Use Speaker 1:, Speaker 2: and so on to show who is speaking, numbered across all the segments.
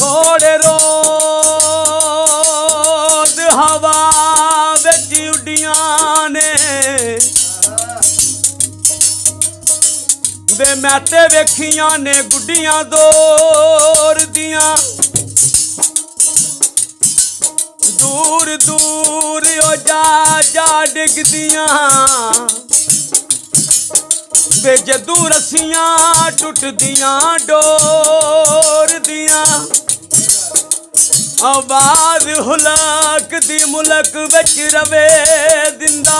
Speaker 1: थोड़े रोज हवा विच उड्डियां ने वे मैं ते वेखियां ने गुड्डियां दौर दियां दूर दूर ओ जा जा डिगदियां वे जदू रस्सियां टुटदियां डोर दियां आवाज हुलक दी मुलक विच रवे दिंदा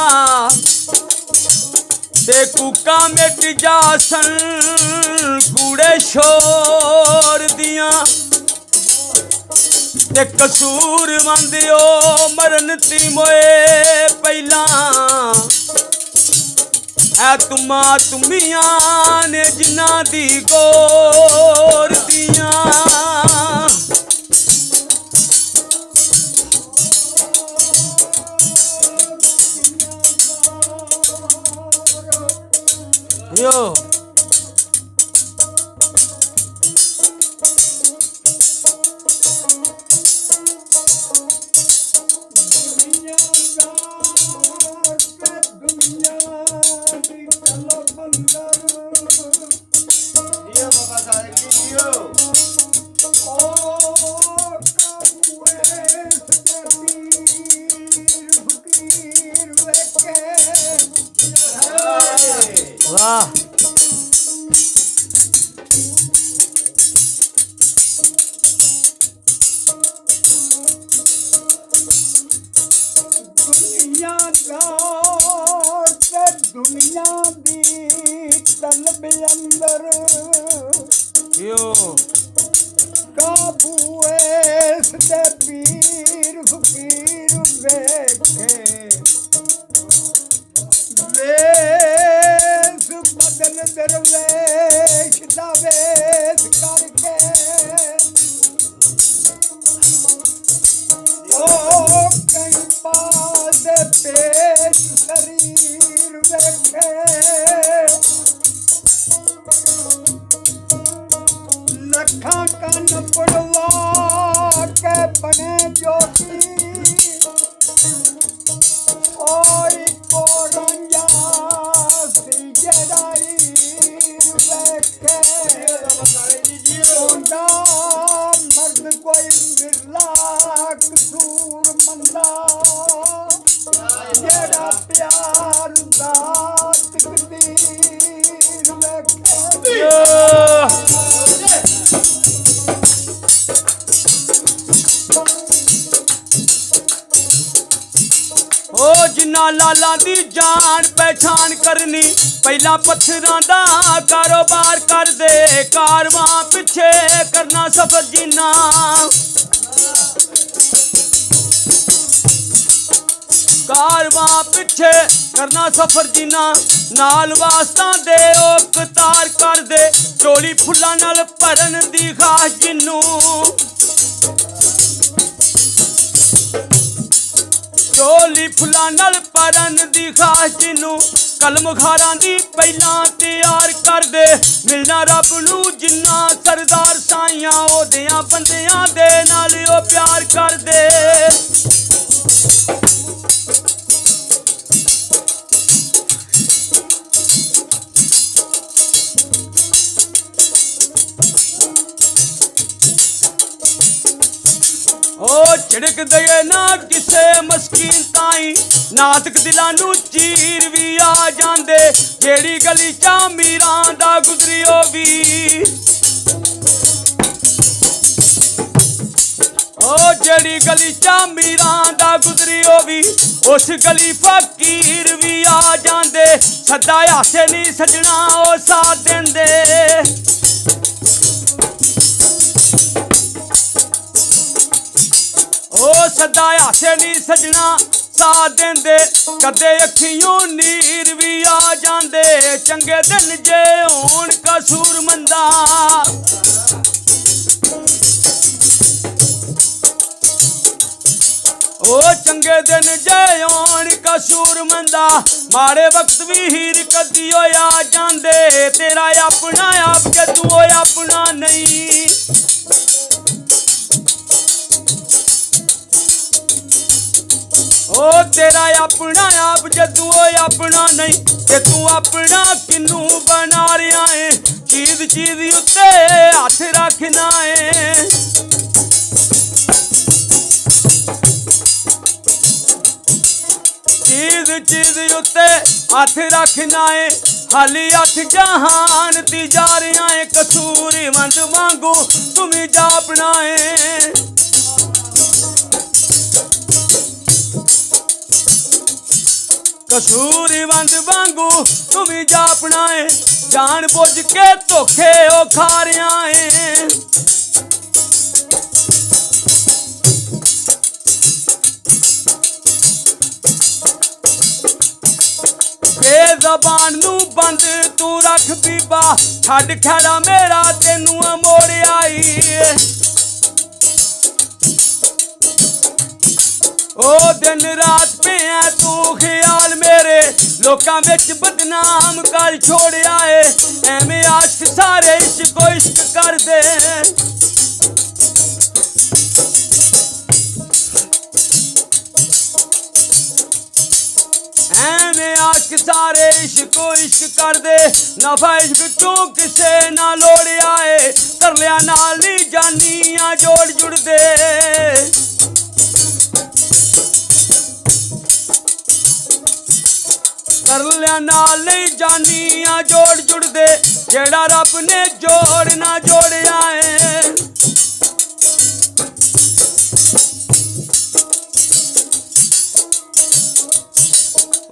Speaker 1: ते कूका मिट जासन कूड़े शोर दियां ते कसूर मंदियो मरन ती मोए पहला ऐ तुमा तुमियां ने जिन्ना दी गोर दियां यो वाह
Speaker 2: दुनिया दी तलब अंदर
Speaker 1: यो
Speaker 2: काबू ऐस दे पीर फकीर वेखे वेस बदन दरवेश दा वेस करके ओ कई पास पेश शरीर वेखे लखा कन पड़वा के बने ज्योति और को रंजा सी जड़ाई वेखे ओंदा मर्द कोई बिरला कसूर मंदा जेड़ा प्यार दा तकदीर वेखे
Speaker 1: ओ जिन्ना लाला दी जान पहचान करनी पहला पत्थरां दा कारोबार कर दे कारवां पिछे करना सफर जीना कारवां पिछे करना सफर जीना नाल वास्ता दे ओ कतार कर दे चोली फुल्लां नाल भरन दी खास जिन्नू चोली फुल्लां नाल भरन दी खास जिन्नू कलम खारां दी पहलां तैयार कर दे मिलना रब नू जिन्ना सरदार साइयां ओदियां बंदियां दे नाल ओ प्यार कर दे ओ झिड़क दे ना किसे मस्कीन ताई नातक दिलां नू चीर भी आ जांदे जेड़ी गली चा मीरां दा गुजरी होवी ओ जेड़ी गली चा मीरां दा गुजरी होवी उस गली फकीर भी आ जांदे सदा हासे नी सजना ओ साथ देंदे ओ सदा हासे नी सजना साथ देंदे कदे अखियों नीर भी आ जांदे चंगे दिन जे होण कसूर मंदा ओ चंगे दिन जे होण कसूर मंदा माड़े वक्त भी हीर कदी होया जांदे तेरा अपना आप के तू अपना नहीं तेरा अपना आप जदू अपना नहीं ते तू अपना किनू बना रहा है चीज चीज उत्ते हथ रखना है चीज चीज उत्ते हथ रखना है हाली हथ जहान ती जा रहा है कसूरीवंत वांगू तुम्हें जापना है कसूरीवंत वांगू तुम्हें जापना है जान बुझ के धोखे ओ खा रहा है बेज़बान नू बंद तू रख बीबा छड़ खड़ा मेरा तेनू मोड़ आई ओ दिन रात पे है तू ख्याल मेरे लोकां विच बदनाम कर छोड़िया है एवें आशिक सारे इश्को इश्क कर दे एवें आशिक सारे इश्को इश्क कर दे नफा इश्क चो किसे ना लोड़िया है कर लिया नाल नी जानियां जोड़ जुड़ दे कर लिया नाल नहीं जानियां जोड़ जुड़ दे जेड़ा रब ने जोड़ ना जोड़िया है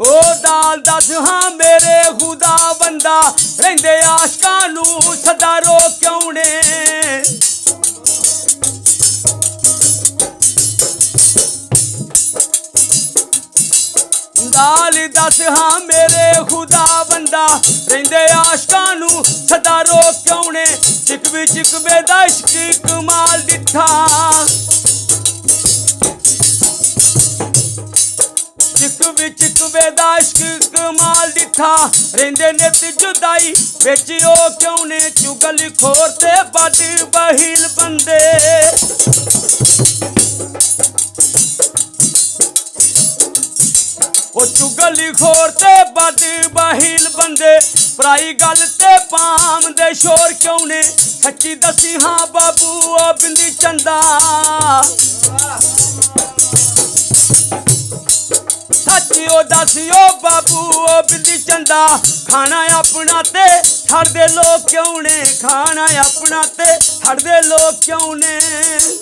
Speaker 1: ओ दाल दस हाँ मेरे खुदा बंदा रहिंदे आशकां नू सदा रो क्यों ने दाल दस हाँ मेरे खुदा बंदा रहिंदे आशकां नू सदा रो क्यों ने चिकवे दा इश्क कमाल दिठा चिकवे दा इश्क कमाल दिठा रहिंदे नित जुदाई विच ओ क्यों ने चुगल खोर ते बद बहील बंदे ओ चुगली खोर ते बद बहील बंदे पराई गल ते पाम दे शोर क्यों ने सच्ची दसी हाँ बाबू ओ बिंदी चंदा सच्ची ओ दसी ओ बाबू ओ बिंदी चंदा खाना अपना ते छड़ दे लोग क्यों ने खाना अपना ते छड़ दे लोग क्यों ने